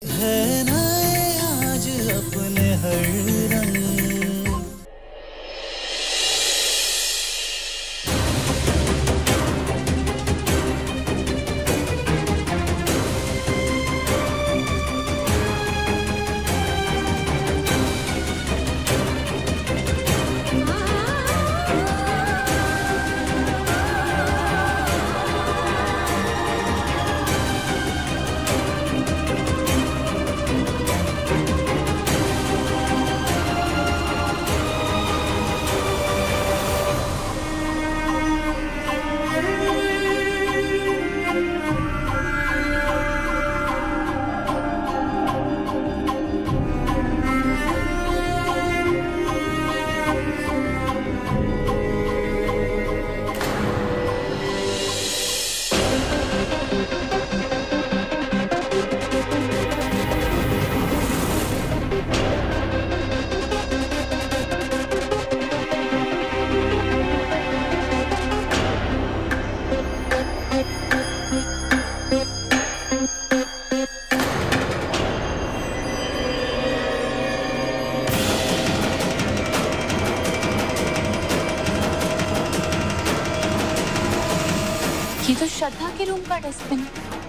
है ना ये आज अपने हर रंग। ये तो श्रद्धा के रूम का डस्टबिन है।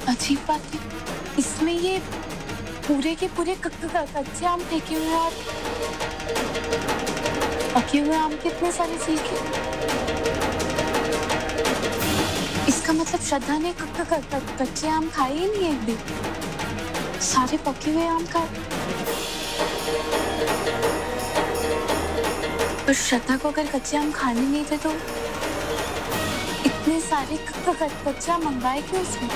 अजीब बात है, इसमें ये पूरे के पूरे कच्चे आम फेंके हुए हैं और पके हुए आम कितने सारे सीखे। इसका मतलब श्रद्धा ने कच्चे आम खाए ही नहीं एक भी, सारे पके हुए आम खाए। तो श्रद्धा को अगर कच्चे आम खाने नहीं थे तो इतने सारे कच्चा मंगवाए क्यों उसने?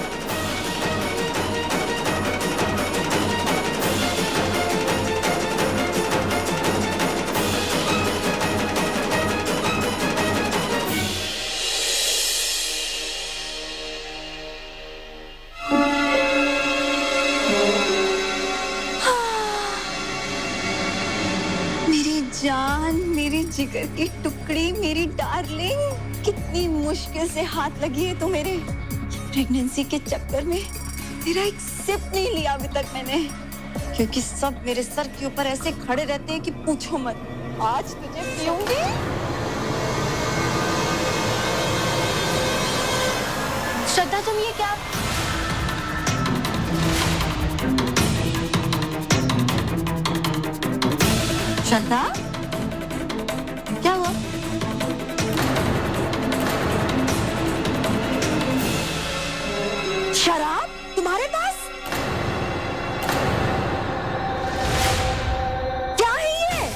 मेरी जान, मेरी जिगर की टुकड़ी, मेरी डार्लिंग, कितनी मुश्किल से हाथ लगी है तू मेरे। प्रेगनेंसी के चक्कर में तेरा एक सिप नहीं लिया अभी तक मैंने, क्योंकि सब मेरे सर के ऊपर ऐसे खड़े रहते हैं कि पूछो मत। आज तुझे पीऊंगी। श्रद्धा तुम ये क्या? श्रद्धा, क्या हुआ? शराब तुम्हारे पास? क्या है ये?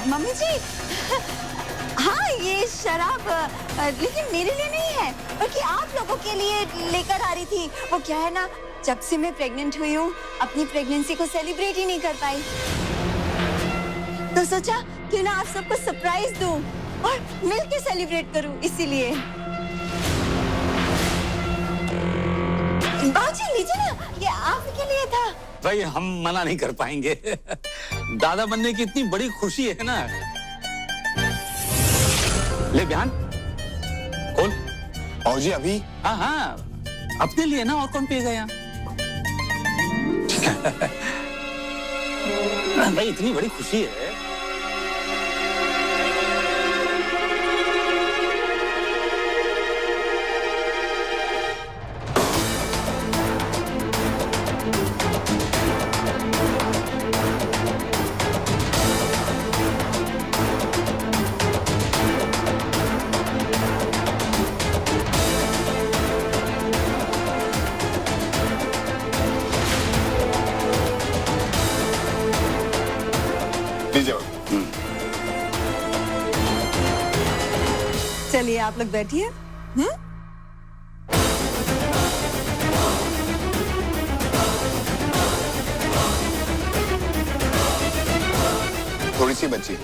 मम्मी जी, हाँ ये शराब लेकिन मेरे लिए नहीं है, बल्कि आप लोगों के लिए लेकर आ रही थी। वो क्या है ना, जब से मैं प्रेग्नेंट हुई हूँ अपनी प्रेगनेंसी को सेलिब्रेट ही नहीं कर पाई, तो सोचा क्यों ना आप सबको सरप्राइज दूं और मिलके सेलिब्रेट करूं, इसीलिए। बाजी लीजिए ना, ये आपके लिए था। भाई हम मना नहीं कर पाएंगे। दादा बनने की इतनी बड़ी खुशी है ना। ले बयान खोल। और जी अभी? हाँ हाँ, अपने लिए ना, और कौन पिएगा यहाँ? भाई इतनी बड़ी खुशी है। चलिए आप लोग बैठिए। थोड़ी सी बची।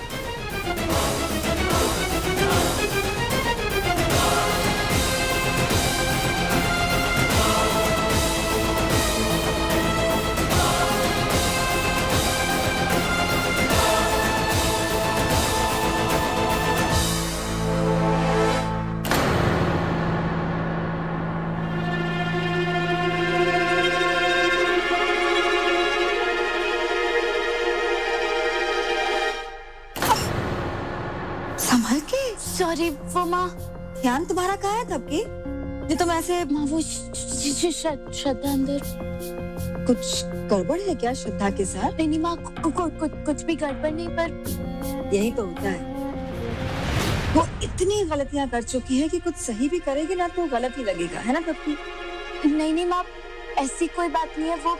सॉरी वो माँ ध्यान तुम्हारा कहाँ है तब की? जो तुम ऐसे माँ वो श्रद्धा अंदर कुछ गड़बड़ है क्या श्रद्धा के साथ? नहीं माँ कुछ भी गड़बड़ नहीं पर यही तो होता है, वो इतनी गलतियां कर चुकी है कि कुछ सही भी करेगी ना तो गलत ही लगेगा, है ना पप्पी? नहीं माँ ऐसी कोई बात नहीं है। वो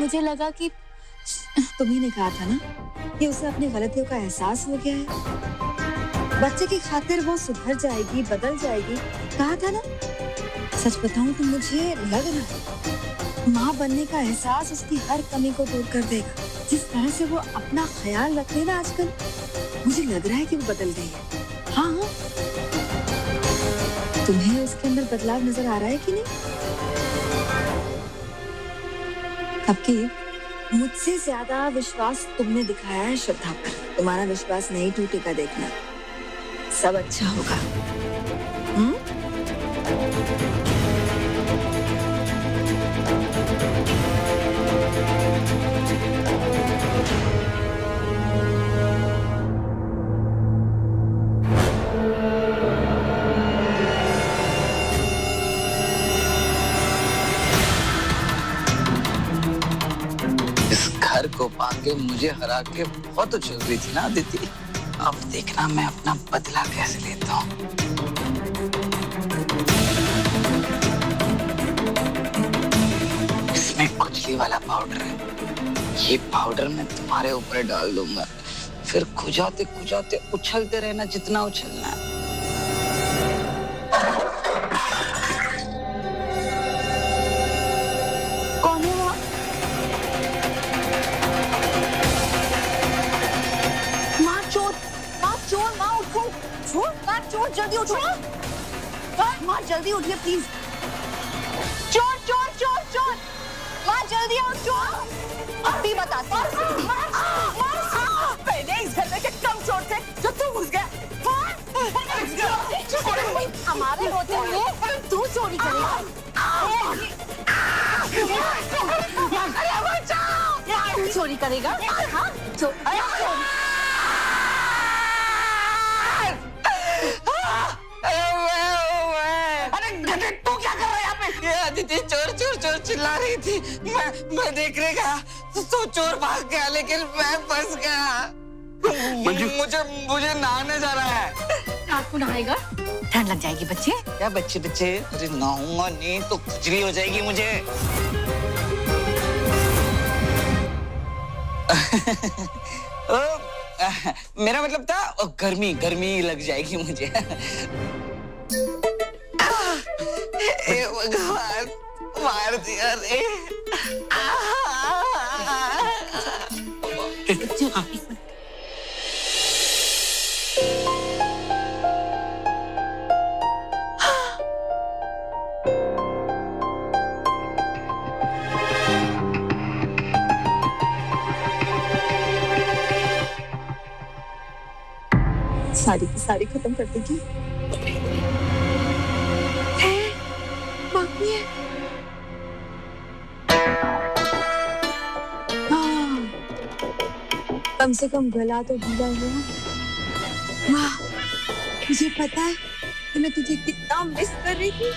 मुझे लगा कि तुम्ही ने कहा था ना कि उसे अपनी गलतियों का एहसास हो गया है, बच्चे की खातिर वो सुधर जाएगी, बदल जाएगी, कहा था ना। सच बताऊं तो मुझे लग रहा है माँ बनने का एहसास उसकी हर कमी को दूर कर देगा। जिस तरह से वो अपना ख्याल रख रही है ना आजकल, मुझे लग रहा है कि वो बदल गई है। हाँ हाँ, तुम्हें उसके अंदर बदलाव नजर आ रहा है कि नहीं? सबकी मुझसे ज्यादा विश्वास तुमने दिखाया है श्रद्धा पर। तुम्हारा विश्वास नहीं टूटेगा, देखना सब अच्छा होगा। घर को पाके मुझे हरा के बहुत उछल रही थी ना अदिति। अब देखना मैं अपना बदला कैसे लेता हूँ। इसमें खुजली वाला पाउडर है, ये पाउडर मैं तुम्हारे ऊपर डाल दूंगा, फिर खुजाते खुजाते उछलते रहना जितना उछलना है। जल्दी उठो, माँ जल्दी उठिए प्लीज। चोर चोर चोर चोर, माँ जल्दी आओ चोर। अभी बताती हूँ। पहले इस घर में के कम चोर थे जो तू घुस गया। हमारे होते हुए तू चोरी करेगा। तू चोरी करेगा? हाँ अदिति चोर चोर चोर चिल्ला रही थी, मैं देखने गया तो चोर भाग गया, लेकिन मैं फंस गया। मुझे नहाने जाना है। रात को नहाएगा? ठंड लग जाएगी बच्चे। क्या बच्चे? अरे नहाऊंगा नहीं तो खुजली हो जाएगी मुझे। मेरा मतलब था गर्मी लग जाएगी मुझे। ए भगवान, मार दिया रे। सारी की सारी खत्म कर देगी। बाकी है। हाँ, कम से कम गला तो ढीला हुआ। वाह, मुझे पता है कि मैं तुझे कितना मिस कर रही थी।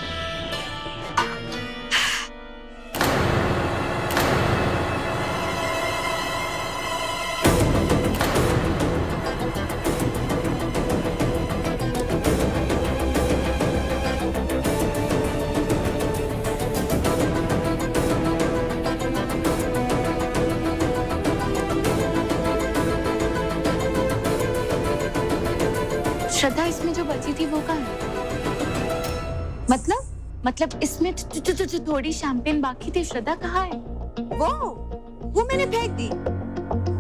श्रद्धा इसमें जो बची थी वो कहाँ है? मतलब इसमें थोड़ी शैंपेन बाकी थी। श्रद्धा कहाँ है? वो मैंने फेंक दी।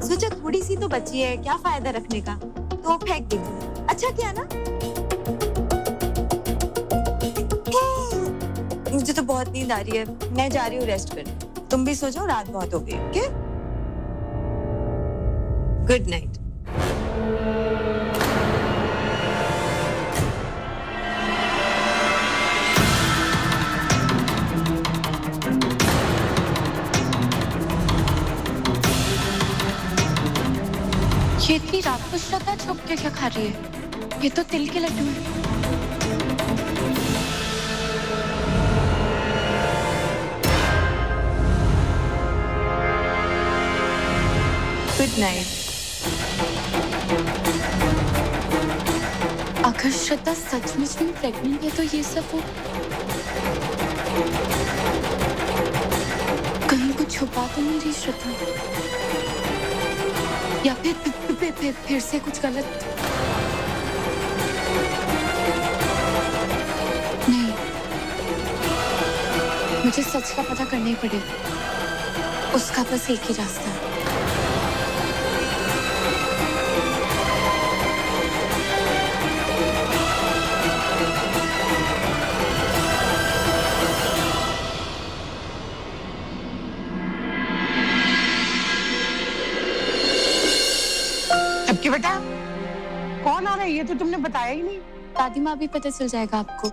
सोचा थोड़ी सी तो बची है, क्या फायदा रखने का, तो फेंक दी। अच्छा किया ना। मुझे तो बहुत नींद आ रही है, मैं जा रही हूँ रेस्ट करने। तुम भी सो जाओ, रात बहुत हो गई। Okay, good night. ये इतनी रात को श्रद्धा छुप के क्या खा रही है? ये तो तिल के लड्डू हैं। Good night. अगर श्रद्धा सचमुच में प्रेग्नेंट है तो ये सब वो कहीं कुछ छुपा तो नहीं रही श्रद्धा, या फिर से कुछ गलत। नहीं, मुझे सच का पता करना ही पड़ेगा। उसका बस एक ही रास्ता है। कि बेटा कौन आ रहा है ये तो तुमने बताया ही नहीं। दादी माँ भी पता चल जाएगा आपको।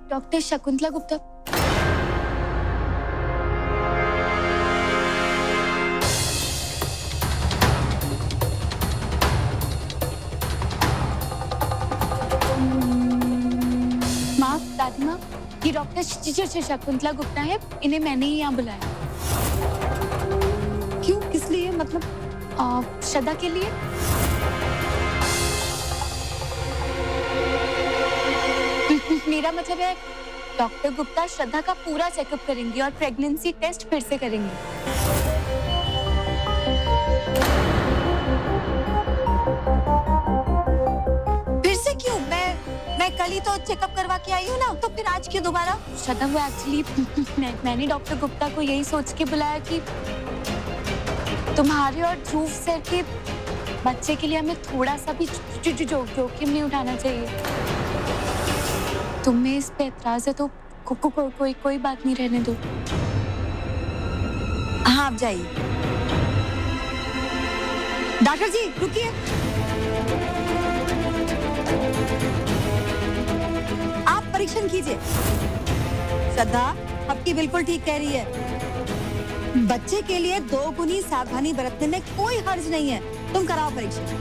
डॉक्टर शकुंतला गुप्ता। माँ, दादी माँ, ये डॉक्टर शकुंतला गुप्ता है। इन्हें मैंने ही यहाँ बुलाया। क्यों, किस लिए? मतलब श्रद्धा के लिए। मेरा मतलब है डॉक्टर गुप्ता श्रद्धा का पूरा चेकअप करेंगे और प्रेगनेंसी टेस्ट फिर से करेंगे। फिर से क्यों? मैं कल ही तो चेकअप करवा के आई हूँ ना, तो फिर आज क्यों दोबारा? श्रद्धा, वो एक्चुअली मैंने डॉक्टर गुप्ता को यही सोच के बुलाया कि तुम्हारे और ध्रुव सर के बच्चे के लिए हमें थोड़ा सा भी जोखिम नहीं उठाना चाहिए। तुम्हें इस पे एतराज है तो कोई बात नहीं, रहने दो। हाँ, आप जाइए। डॉक्टर जी रुकिए। आप परीक्षण कीजिए। श्रद्धा आपकी बिल्कुल ठीक कह रही है। बच्चे के लिए 2 गुनी सावधानी बरतने में कोई हर्ज नहीं है। तुम कराओ परीक्षण।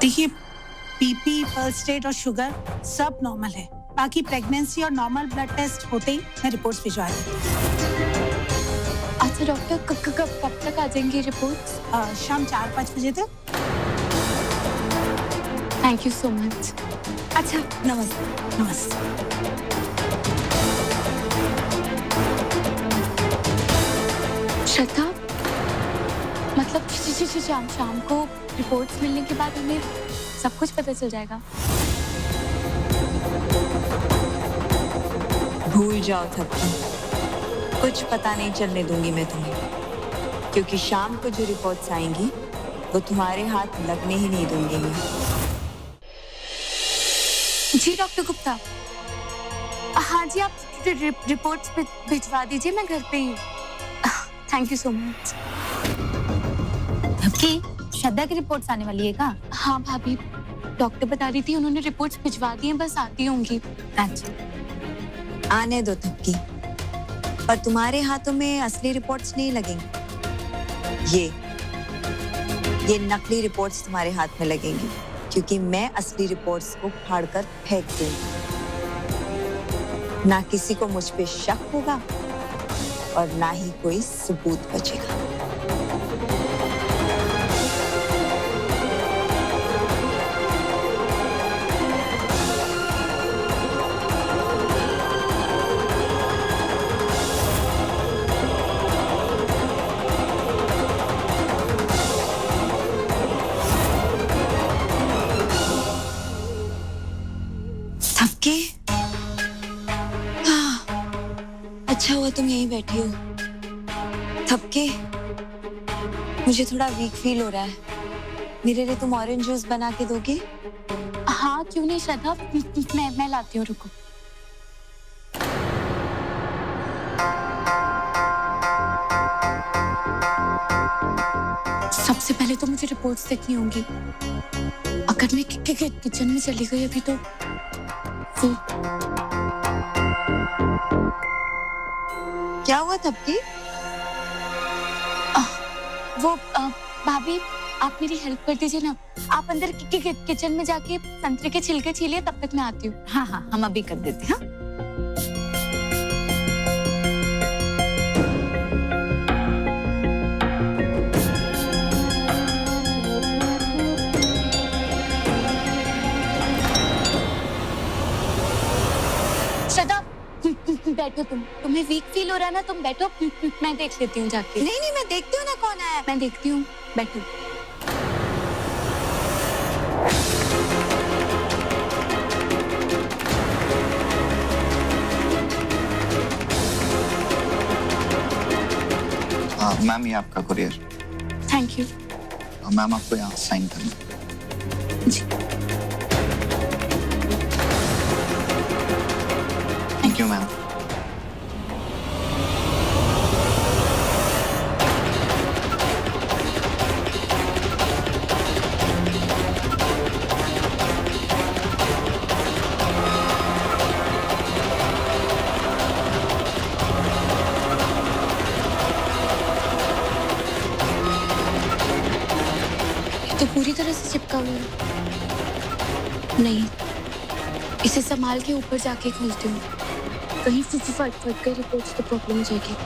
देखिए, बीपी, पल्स रेट और शुगर सब नॉर्मल है। बाकी प्रेगनेंसी और नॉर्मल ब्लड टेस्ट होते ही मैं रिपोर्ट्स भिजवा दूँ। अच्छा डॉक्टर, कब तक आ जाएंगी रिपोर्ट्स? शाम 4-5 बजे तक। Thank you so much. अच्छा, नमस्ते। नमस्ते। श्रद्धा, मतलब शाम को रिपोर्ट्स मिलने के बाद हमें सब कुछ पता चल जाएगा। भूल जाओ थप्पी, कुछ पता नहीं चलने दूंगी मैं तुम्हें, क्योंकि शाम को जो रिपोर्ट्स आएंगी वो तुम्हारे हाथ लगने ही नहीं दूंगी मैं। जी डॉक्टर गुप्ता। हाँ जी, आप रिपोर्ट्स भिजवा दीजिए, मैं घर पे ही हूँ। Thank you so much. Shraddha की रिपोर्ट्स आने वाली है क्या? हाँ भाभी, डॉक्टर बता रही थी उन्होंने रिपोर्ट्स भिजवा दी हैं, बस आती होंगी। अच्छा, आने दो थप्पी, पर तुम्हारे हाथों में असली रिपोर्ट्स नहीं लगेंगी। ये नकली रिपोर्ट्स तुम्हारे हाथ में लगेंगी, क्योंकि मैं असली रिपोर्ट्स को फाड़कर फेंक दूंगी। ना किसी को मुझ पे शक होगा और ना ही कोई सबूत बचेगा। अच्छा हुआ तुम यहीं बैठी हो। थपके, मुझे थोड़ा वीक फील हो रहा है। मेरे लिए तुम ऑरेंज जूस बना के दोगे? हाँ क्यों नहीं श्रद्धा, मैं लाती हूँ, रुको। सबसे पहले तो मुझे रिपोर्ट्स देखनी होंगी। अगर मैं किचन में चली गई अभी तो क्या हुआ थपकी? वो भाभी आप मेरी हेल्प कर दीजिए ना। आप अंदर किचन में जाके संतरे के छिलके छीलिए, तब तक मैं आती हूँ। हाँ हाँ, हम अभी कर देते हैं। हाँ? श्रद्धा बैठो, तुम्हें वीक फील हो रहा है ना, तुम बैठो, मैं देख लेती हूँ जाके। नहीं नहीं, मैं देखती हूँ ना कौन आया। मैं देखती हूँ, बैठो। मैम ये आपका कुरियर। Thank you. मैम आपको यहाँ साइन करना। जी थैंक यू मैम। तो पूरी तरह से चिपका हुआ है। नहीं, इसे संभाल के ऊपर जाके खोलती हूँ। कहीं फट कर रिपोर्ट्स तो प्रॉब्लम हो जाएगी।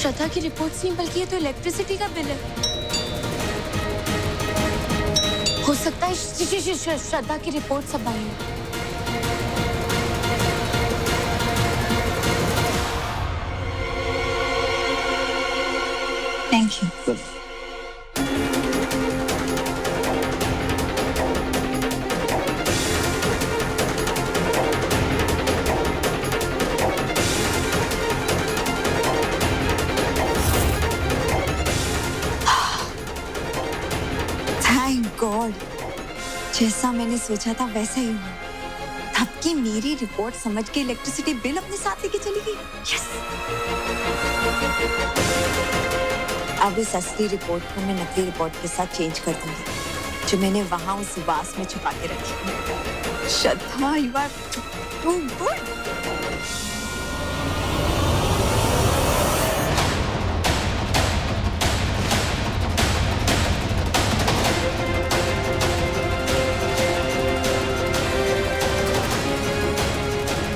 श्रद्धा की रिपोर्ट्स नहीं, बल्कि ये तो इलेक्ट्रिसिटी का बिल है। हो सकता है श्रद्धा की रिपोर्ट सब आई है। Thank you. थैंक गॉड, जैसा मैंने सोचा था वैसा ही हुआ। थपकी मेरी रिपोर्ट समझ के इलेक्ट्रिसिटी बिल अपने साथ लेके चली गई। यस। अब इस असली रिपोर्ट को मैं नकली रिपोर्ट के साथ चेंज कर दूंगी, जो मैंने वहां उस वास में छुपा के रखी। Shraddha, you are too good.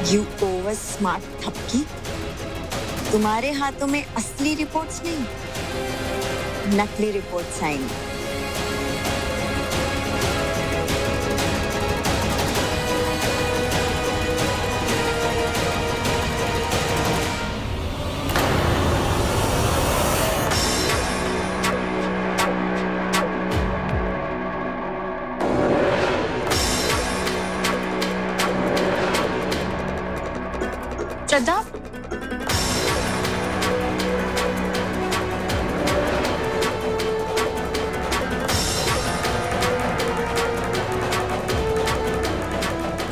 You over smart Thapki. तुम्हारे हाथों में असली रिपोर्ट्स नहीं, नकली रिपोर्ट्स आएंगी। श्रद्धा,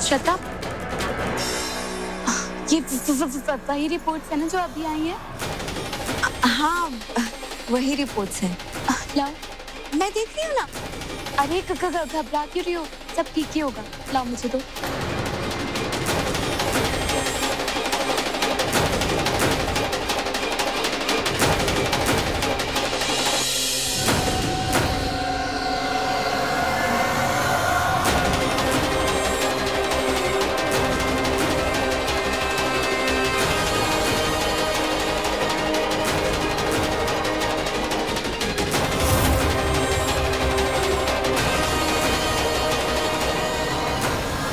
श्रद्धा, ये वही रिपोर्ट्स है ना जो अभी आई है? हाँ, वही रिपोर्ट्स हैं। लाओ। मैं देख रही हूँ ना। अरे घबरा क्यों रही हो? सब ठीक ही होगा, लाओ मुझे दो।